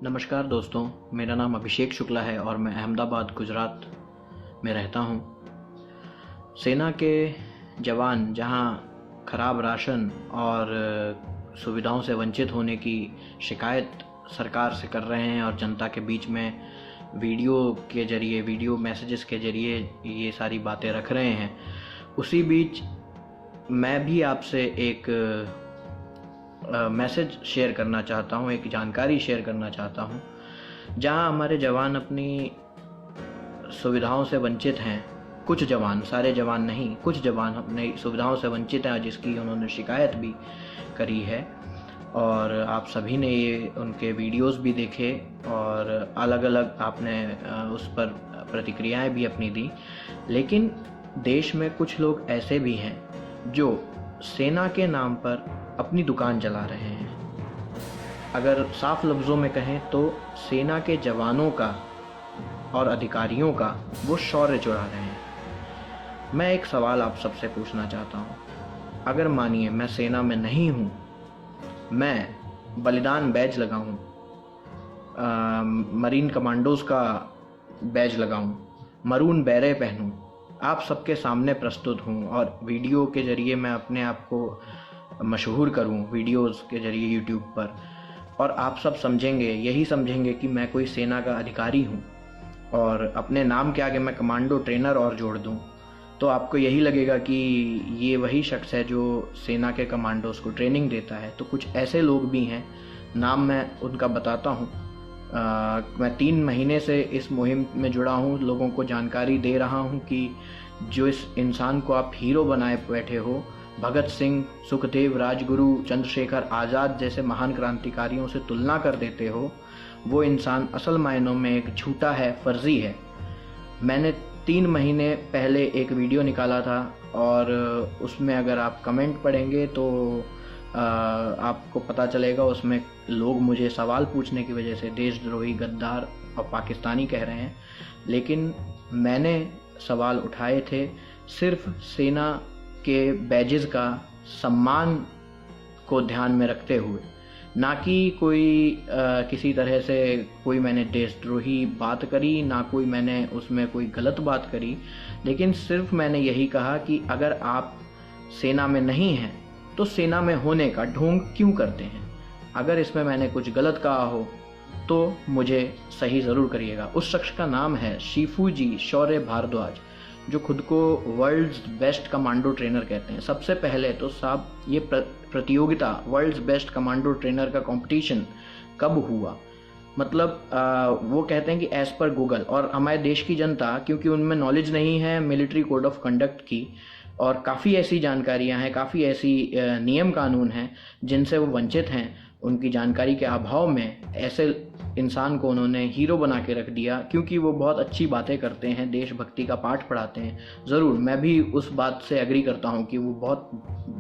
नमस्कार दोस्तों, मेरा नाम अभिषेक शुक्ला है और मैं अहमदाबाद गुजरात में रहता हूँ। सेना के जवान जहाँ खराब राशन और सुविधाओं से वंचित होने की शिकायत सरकार से कर रहे हैं और जनता के बीच में वीडियो मैसेजेस के ज़रिए ये सारी बातें रख रहे हैं, उसी बीच मैं भी आपसे एक मैसेज शेयर करना चाहता हूँ, एक जानकारी शेयर करना चाहता हूँ। जहाँ हमारे जवान अपनी सुविधाओं से वंचित हैं, कुछ जवान, सारे जवान नहीं, कुछ जवान अपनी सुविधाओं से वंचित हैं जिसकी उन्होंने शिकायत भी करी है और आप सभी ने ये उनके वीडियोस भी देखे और अलग अलग आपने उस पर प्रतिक्रियाएं भी अपनी दी। लेकिन देश में कुछ लोग ऐसे भी हैं जो सेना के नाम पर अपनी दुकान चला रहे हैं। अगर साफ लफ्ज़ों में कहें तो सेना के जवानों का और अधिकारियों का वो शौर्य चुरा रहे हैं। मैं एक सवाल आप सबसे पूछना चाहता हूँ। अगर मानिए मैं सेना में नहीं हूँ, मैं बलिदान बैज लगाऊँ, मरीन कमांडोज़ का बैज लगाऊँ, मरून बैरे पहनूँ, आप सबके सामने प्रस्तुत हूँ और वीडियो के ज़रिए मैं अपने आप को मशहूर करूं, वीडियोस के ज़रिए यूट्यूब पर, और आप सब यही समझेंगे कि मैं कोई सेना का अधिकारी हूं और अपने नाम के आगे मैं कमांडो ट्रेनर और जोड़ दूं, तो आपको यही लगेगा कि ये वही शख्स है जो सेना के कमांडोज को ट्रेनिंग देता है। तो कुछ ऐसे लोग भी हैं, नाम मैं उनका बताता हूं। मैं 3 महीने से इस मुहिम में जुड़ा हूं, लोगों को जानकारी दे रहा हूं कि जो इस इंसान को आप हीरो बनाए बैठे हो, भगत सिंह, सुखदेव, राजगुरु, चंद्रशेखर आज़ाद जैसे महान क्रांतिकारियों से तुलना कर देते हो, वो इंसान असल मायनों में एक झूठा है, फर्जी है। मैंने 3 महीने पहले एक वीडियो निकाला था और उसमें अगर आप कमेंट पढ़ेंगे तो आपको पता चलेगा, उसमें लोग मुझे सवाल पूछने की वजह से देशद्रोही, गद्दार और पाकिस्तानी कह रहे हैं। लेकिन मैंने सवाल उठाए थे सिर्फ सेना के बैजेस का सम्मान को ध्यान में रखते हुए, ना कि कोई किसी तरह से कोई मैंने देशद्रोही बात करी, ना कोई मैंने उसमें कोई गलत बात करी। लेकिन सिर्फ मैंने यही कहा कि अगर आप सेना में नहीं हैं तो सेना में होने का ढोंग क्यों करते हैं। अगर इसमें मैंने कुछ गलत कहा हो तो मुझे सही ज़रूर करिएगा। उस शख्स का नाम है शिफूजी शौर्य भारद्वाज, जो खुद को वर्ल्ड्स बेस्ट कमांडो ट्रेनर कहते हैं। सबसे पहले तो साहब, ये प्रतियोगिता वर्ल्ड्स बेस्ट कमांडो ट्रेनर का कंपटीशन कब हुआ? मतलब वो कहते हैं कि एज़ पर गूगल, और हमारे देश की जनता, क्योंकि उनमें नॉलेज नहीं है मिलिट्री कोड ऑफ कंडक्ट की, और काफ़ी ऐसी जानकारियां हैं, काफ़ी ऐसी नियम कानून हैं जिनसे वो वंचित हैं। उनकी जानकारी के अभाव में ऐसे इंसान को उन्होंने हीरो बना के रख दिया, क्योंकि वो बहुत अच्छी बातें करते हैं, देशभक्ति का पाठ पढ़ाते हैं। ज़रूर मैं भी उस बात से एग्री करता हूँ कि वो बहुत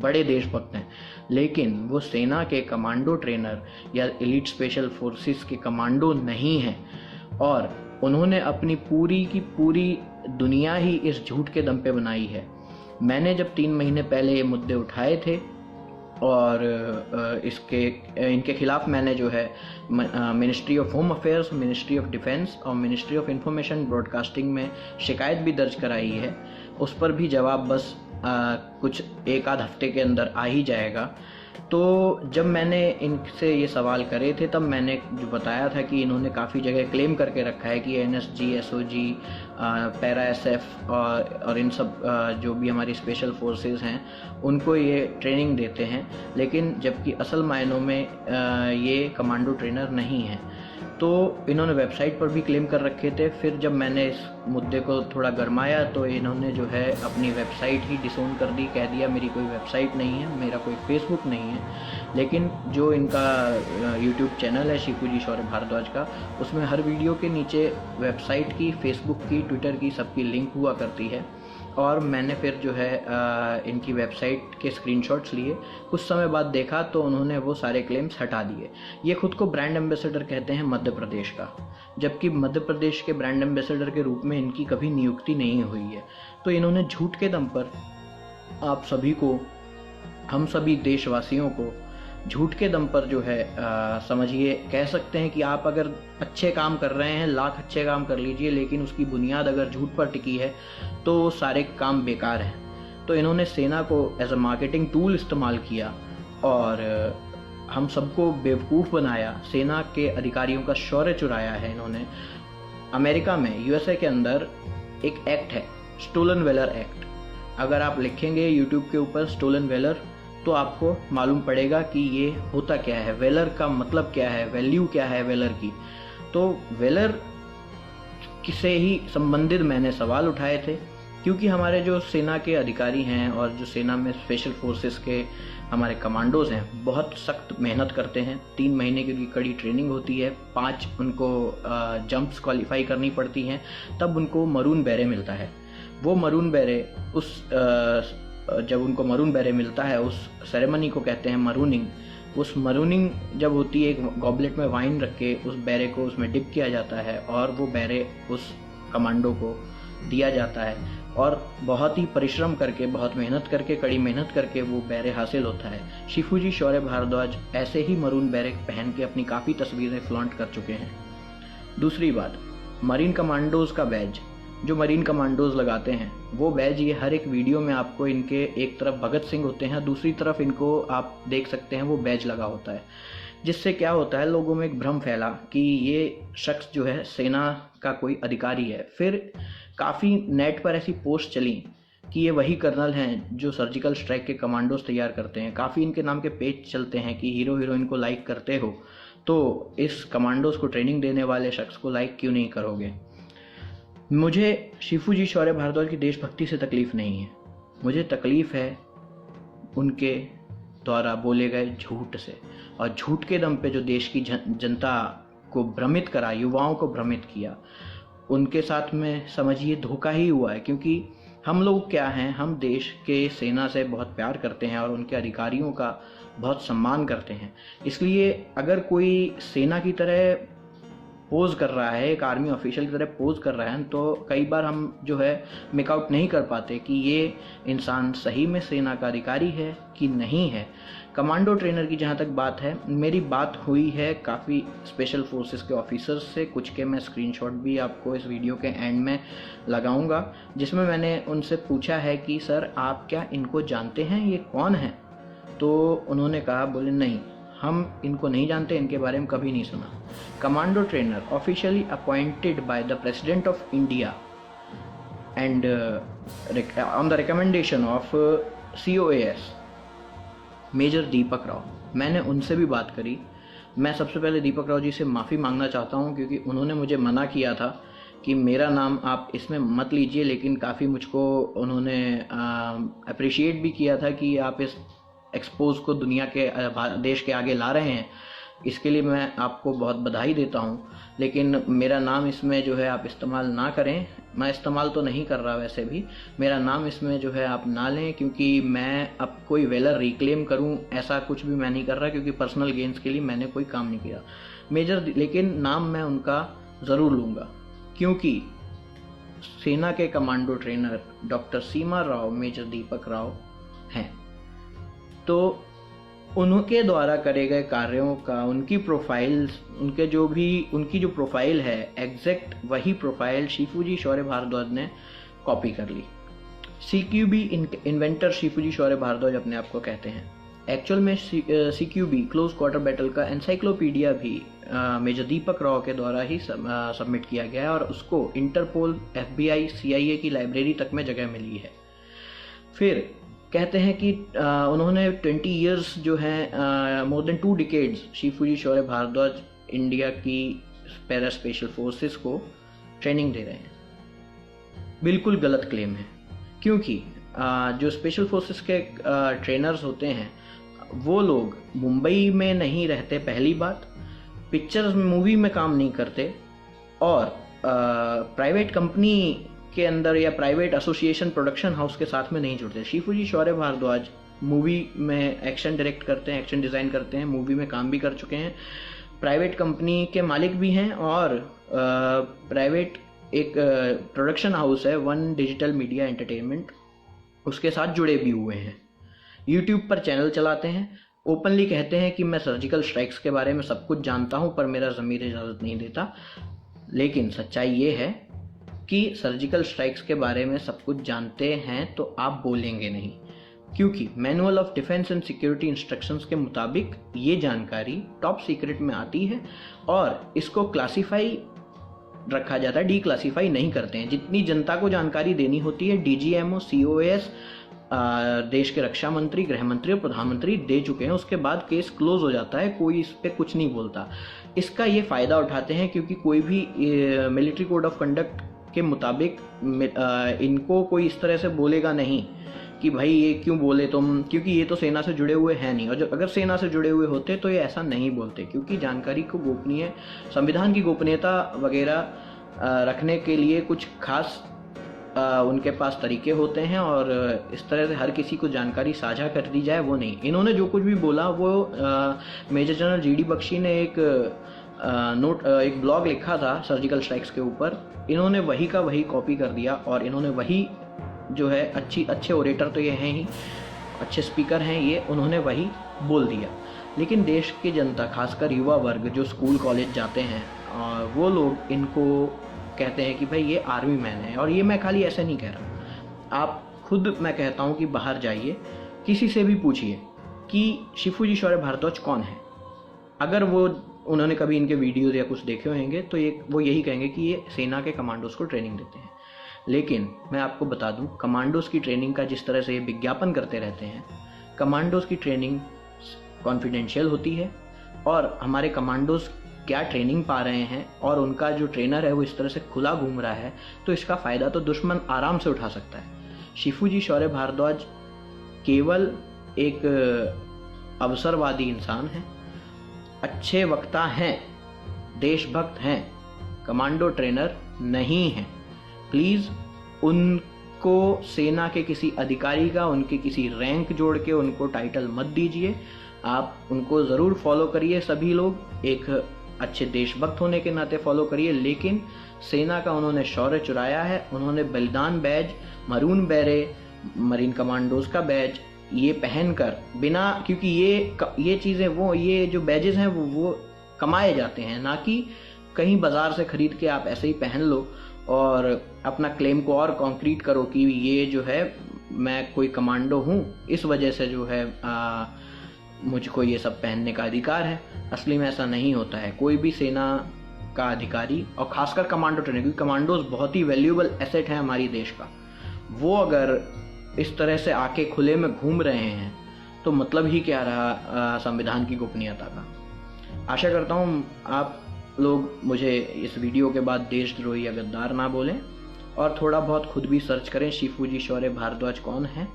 बड़े देशभक्त हैं, लेकिन वो सेना के कमांडो ट्रेनर या एलीट स्पेशल फोर्सेस के कमांडो नहीं हैं। और उन्होंने अपनी पूरी की पूरी दुनिया ही इस झूठ के दम पे बनाई है। मैंने जब 3 महीने पहले ये मुद्दे उठाए थे और इनके खिलाफ मैंने जो है ministry of home affairs, ministry of defence और मिनिस्ट्री ऑफ इंफॉर्मेशन ब्रॉडकास्टिंग में शिकायत भी दर्ज कराई है। उस पर भी जवाब बस कुछ 1-आध हफ्ते के अंदर आ ही जाएगा। तो जब मैंने इनसे ये सवाल करे थे तब मैंने जो बताया था कि इन्होंने काफ़ी जगह क्लेम करके रखा है कि NSG, SOG, पैरा SF और इन सब जो भी हमारी स्पेशल फोर्सेस हैं उनको ये ट्रेनिंग देते हैं, लेकिन जबकि असल मायनों में ये कमांडो ट्रेनर नहीं हैं। तो इन्होंने वेबसाइट पर भी क्लेम कर रखे थे। फिर जब मैंने इस मुद्दे को थोड़ा गरमाया तो इन्होंने जो है अपनी वेबसाइट ही डिसोन कर दी, कह दिया मेरी कोई वेबसाइट नहीं है, मेरा कोई फेसबुक नहीं है। लेकिन जो इनका यूट्यूब चैनल है शिफूजी शौर्य भारद्वाज का, उसमें हर वीडियो के नीचे वेबसाइट की, फेसबुक की, ट्विटर की सबकी लिंक हुआ करती है। और मैंने फिर जो है इनकी वेबसाइट के स्क्रीनशॉट्स लिए, कुछ समय बाद देखा तो उन्होंने वो सारे क्लेम्स हटा दिए। ये खुद को ब्रांड एम्बेसडर कहते हैं मध्य प्रदेश का, जबकि मध्य प्रदेश के ब्रांड एम्बेसडर के रूप में इनकी कभी नियुक्ति नहीं हुई है। तो इन्होंने झूठ के दम पर आप सभी को, हम सभी देशवासियों को झूठ के दम पर जो है समझिए कह सकते हैं कि आप अगर अच्छे काम कर रहे हैं, लाख अच्छे काम कर लीजिए, लेकिन उसकी बुनियाद अगर झूठ पर टिकी है तो वो सारे काम बेकार हैं। तो इन्होंने सेना को एज अ मार्केटिंग टूल इस्तेमाल किया और हम सबको बेवकूफ़ बनाया। सेना के अधिकारियों का शौर्य चुराया है इन्होंने। अमेरिका में, यूएसए के अंदर एक एक्ट है, स्टोलन वेलर एक्ट। अगर आप लिखेंगे यूट्यूब के ऊपर स्टोलन वेलर तो आपको मालूम पड़ेगा कि ये होता क्या है, वेलर का मतलब क्या है, वैल्यू क्या है वेलर की। तो वेलर से ही संबंधित मैंने सवाल उठाए थे, क्योंकि हमारे जो सेना के अधिकारी हैं और जो सेना में स्पेशल फोर्सेस के हमारे कमांडोज हैं, बहुत सख्त मेहनत करते हैं। 3 महीने की कड़ी ट्रेनिंग होती है, 5 उनको जंप्स क्वालिफाई करनी पड़ती हैं, तब उनको मरून बेरे मिलता है। वो मरून बेरे जब उनको मरून बेरे मिलता है, उस सेरेमनी को कहते हैं मरूनिंग। उस मरूनिंग जब होती है, एक गॉबलेट में वाइन रख के उस बेरे को उसमें डिप किया जाता है और वो बेरे उस कमांडो को दिया जाता है और बहुत ही परिश्रम करके, बहुत मेहनत करके, कड़ी मेहनत करके वो बेरे हासिल होता है। शिफूजी शौर्य भारद्वाज ऐसे ही मरून बेरे पहन के अपनी काफ़ी तस्वीरें फ्लॉन्ट कर चुके हैं। दूसरी बात, मरीन कमांडोज का बैज जो मरीन कमांडोज लगाते हैं, वो बैज ये हर एक वीडियो में आपको इनके एक तरफ भगत सिंह होते हैं, दूसरी तरफ इनको आप देख सकते हैं वो बैज लगा होता है। जिससे क्या होता है, लोगों में एक भ्रम फैला कि ये शख्स जो है सेना का कोई अधिकारी है। फिर काफ़ी नेट पर ऐसी पोस्ट चली कि ये वही कर्नल हैं जो सर्जिकल स्ट्राइक के कमांडोज तैयार करते हैं। काफ़ी इनके नाम के पेज चलते हैं कि हीरो हीरोइन को लाइक करते हो तो इस कमांडोज को ट्रेनिंग देने वाले शख्स को लाइक क्यों नहीं करोगे। मुझे शिफूजी शौर्य भारद्वाज की देशभक्ति से तकलीफ़ नहीं है, मुझे तकलीफ़ है उनके द्वारा बोले गए झूठ से, और झूठ के दम पे जो देश की जनता को भ्रमित करा, युवाओं को भ्रमित किया, उनके साथ में समझिए धोखा ही हुआ है। क्योंकि हम लोग क्या हैं, हम देश के सेना से बहुत प्यार करते हैं और उनके अधिकारियों का बहुत सम्मान करते हैं। इसलिए अगर कोई सेना की तरह पोज कर रहा है, एक आर्मी ऑफिशियल की तरह पोज कर रहा है, तो कई बार हम जो है मेकआउट नहीं कर पाते कि ये इंसान सही में सेना का अधिकारी है कि नहीं है। कमांडो ट्रेनर की जहाँ तक बात है, मेरी बात हुई है काफ़ी स्पेशल फोर्सेस के ऑफिसर्स से, कुछ के मैं स्क्रीनशॉट भी आपको इस वीडियो के एंड में लगाऊंगा, जिसमें मैंने उनसे पूछा है कि सर आप क्या इनको जानते हैं, ये कौन है। तो उन्होंने कहा, बोले नहीं हम इनको नहीं जानते, इनके बारे में कभी नहीं सुना। Commando trainer officially appointed by the president of India and on the recommendation of COAS major Deepak Rao. मैंने उनसे भी बात करी। मैं सबसे पहले दीपक राव जी से माफ़ी मांगना चाहता हूं, क्योंकि उन्होंने मुझे मना किया था कि मेरा नाम आप इसमें मत लीजिए, लेकिन काफ़ी मुझको उन्होंने अप्रिशिएट भी किया था कि आप इस एक्सपोज को दुनिया के देश के आगे ला रहे हैं। इसके लिए मैं आपको बहुत बधाई देता हूँ, लेकिन मेरा नाम इसमें जो है आप इस्तेमाल ना करें। मैं इस्तेमाल तो नहीं कर रहा, वैसे भी मेरा नाम इसमें जो है आप ना लें, क्योंकि मैं अब कोई वेलर रिक्लेम करूं ऐसा कुछ भी मैं नहीं कर रहा, क्योंकि पर्सनल गेन्स के लिए मैंने कोई काम नहीं किया मेजर। लेकिन नाम मैं उनका ज़रूर लूँगा, क्योंकि सेना के कमांडो ट्रेनर डॉक्टर सीमा राव मेजर दीपक राव हैं। तो उनके द्वारा करे गए कार्यों का, उनकी प्रोफाइल्स, उनकी जो प्रोफाइल है, एग्जैक्ट वही प्रोफाइल शिफूजी शौर्य भारद्वाज ने कॉपी कर ली। CQB इन्वेंटर शिफूजी शौर्य भारद्वाज अपने आप को कहते हैं। एक्चुअल में CQB क्लोज क्वार्टर बैटल का एनसाइक्लोपीडिया भी मेजर दीपक राव के द्वारा ही सबमिट किया गया है और उसको इंटरपोल, FBI, CIA की लाइब्रेरी तक में जगह मिली है। फिर कहते हैं कि उन्होंने 20 ईयर्स जो है, मोर देन 2 डिकेड्स शिफूजी शौर्य भारद्वाज इंडिया की पैरा स्पेशल फोर्सेस को ट्रेनिंग दे रहे हैं। बिल्कुल गलत क्लेम है, क्योंकि जो स्पेशल फोर्सेस के ट्रेनर्स होते हैं वो लोग मुंबई में नहीं रहते, पहली बात, पिक्चर्स मूवी में काम नहीं करते, और प्राइवेट कंपनी के अंदर या प्राइवेट एसोसिएशन प्रोडक्शन हाउस के साथ में नहीं जुड़ते। शिफूजी शौर्य भारद्वाज मूवी में एक्शन डायरेक्ट करते हैं, एक्शन डिज़ाइन करते हैं, मूवी में काम भी कर चुके हैं, प्राइवेट कंपनी के मालिक भी हैं, और प्राइवेट एक प्रोडक्शन हाउस है वन डिजिटल मीडिया एंटरटेनमेंट, उसके साथ जुड़े भी हुए हैं। यूट्यूब पर चैनल चलाते हैं, ओपनली कहते हैं कि मैं सर्जिकल स्ट्राइक्स के बारे में सब कुछ जानता हूं, पर मेरा ज़मीर इजाज़त नहीं देता। लेकिन सच्चाई ये है कि सर्जिकल स्ट्राइक्स के बारे में सब कुछ जानते हैं तो आप बोलेंगे नहीं, क्योंकि manual of defence and security instructions के मुताबिक ये जानकारी टॉप सीक्रेट में आती है और इसको क्लासीफाई रखा जाता है, डी क्लासीफाई नहीं करते हैं। जितनी जनता को जानकारी देनी होती है DGMO, COAS, देश के रक्षा मंत्री, गृह मंत्री और प्रधानमंत्री दे चुके हैं। उसके बाद केस क्लोज हो जाता है, कोई इस पर कुछ नहीं बोलता। इसका ये फ़ायदा उठाते हैं क्योंकि कोई भी मिलिट्री कोड ऑफ कंडक्ट के मुताबिक इनको कोई इस तरह से बोलेगा नहीं कि भाई ये क्यों बोले तुम, क्योंकि ये तो सेना से जुड़े हुए हैं नहीं। और अगर सेना से जुड़े हुए होते तो ये ऐसा नहीं बोलते, क्योंकि जानकारी को गोपनीय, संविधान की गोपनीयता वगैरह रखने के लिए कुछ खास उनके पास तरीके होते हैं और इस तरह से हर किसी को जानकारी साझा कर दी जाए वो नहीं। इन्होंने जो कुछ भी बोला वो मेजर जनरल GD बख्शी ने एक ब्लॉग लिखा था सर्जिकल स्ट्राइक्स के ऊपर, इन्होंने वही का वही कॉपी कर दिया और इन्होंने वही जो है अच्छे ओरेटर तो ये हैं ही, अच्छे स्पीकर हैं ये, उन्होंने वही बोल दिया। लेकिन देश की जनता, खासकर युवा वर्ग जो स्कूल कॉलेज जाते हैं, वो लोग इनको कहते हैं कि भाई ये आर्मी मैन है। और ये मैं खाली ऐसे नहीं कह रहा, आप खुद, मैं कहता हूँ कि बाहर जाइए, किसी से भी पूछिए कि शिफूजी शौर्य भारद्वाज कौन है। अगर उन्होंने कभी इनके वीडियोज़ या कुछ देखे होंगे तो वो यही कहेंगे कि ये सेना के कमांडोज को ट्रेनिंग देते हैं। लेकिन मैं आपको बता दूं, कमांडोज की ट्रेनिंग का जिस तरह से ये विज्ञापन करते रहते हैं, कमांडोज की ट्रेनिंग कॉन्फिडेंशियल होती है और हमारे कमांडोज क्या ट्रेनिंग पा रहे हैं और उनका जो ट्रेनर है वो इस तरह से खुला घूम रहा है, तो इसका फ़ायदा तो दुश्मन आराम से उठा सकता है। शिफूजी शौर्य भारद्वाज केवल एक अवसरवादी इंसान है, अच्छे वक्ता हैं, देशभक्त हैं, कमांडो ट्रेनर नहीं हैं। प्लीज़ उनको सेना के किसी अधिकारी का, उनके किसी रैंक जोड़ के उनको टाइटल मत दीजिए। आप उनको ज़रूर फॉलो करिए, सभी लोग एक अच्छे देशभक्त होने के नाते फॉलो करिए। लेकिन सेना का उन्होंने शौर्य चुराया है, उन्होंने बलिदान बैज, मरून बैरे, मरीन कमांडोज का बैज ये पहनकर बिना, क्योंकि ये चीज़ें ये जो बैजेस हैं वो कमाए जाते हैं, ना कि कहीं बाज़ार से ख़रीद के आप ऐसे ही पहन लो और अपना क्लेम को और कॉन्क्रीट करो कि ये जो है मैं कोई कमांडो हूँ, इस वजह से जो है मुझको ये सब पहनने का अधिकार है। असली में ऐसा नहीं होता है। कोई भी सेना का अधिकारी, और ख़ासकर कमांडो ट्रेनिंग, क्योंकि कमांडोज बहुत ही वैल्यूएबल एसेट है हमारी देश का, वो अगर इस तरह से आके खुले में घूम रहे हैं तो मतलब ही क्या रहा संविधान की गोपनीयता का। आशा करता हूँ आप लोग मुझे इस वीडियो के बाद देशद्रोही या गद्दार ना बोलें और थोड़ा बहुत खुद भी सर्च करें शिफूजी शौर्य भारद्वाज कौन है,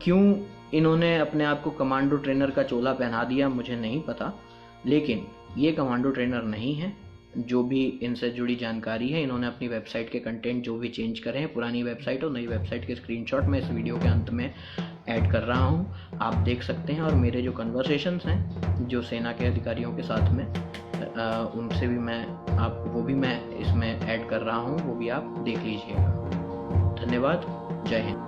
क्यों इन्होंने अपने आप को कमांडो ट्रेनर का चोला पहना दिया मुझे नहीं पता। लेकिन ये कमांडो ट्रेनर नहीं है। जो भी इनसे जुड़ी जानकारी है, इन्होंने अपनी वेबसाइट के कंटेंट जो भी चेंज करे हैं, पुरानी वेबसाइट और नई वेबसाइट के स्क्रीनशॉट मैं इस वीडियो के अंत में ऐड कर रहा हूं, आप देख सकते हैं। और मेरे जो कन्वर्सेशंस हैं जो सेना के अधिकारियों के साथ में, उनसे भी वो भी मैं इसमें ऐड कर रहा हूं, वो भी आप देख लीजिएगा। धन्यवाद। जय हिंद।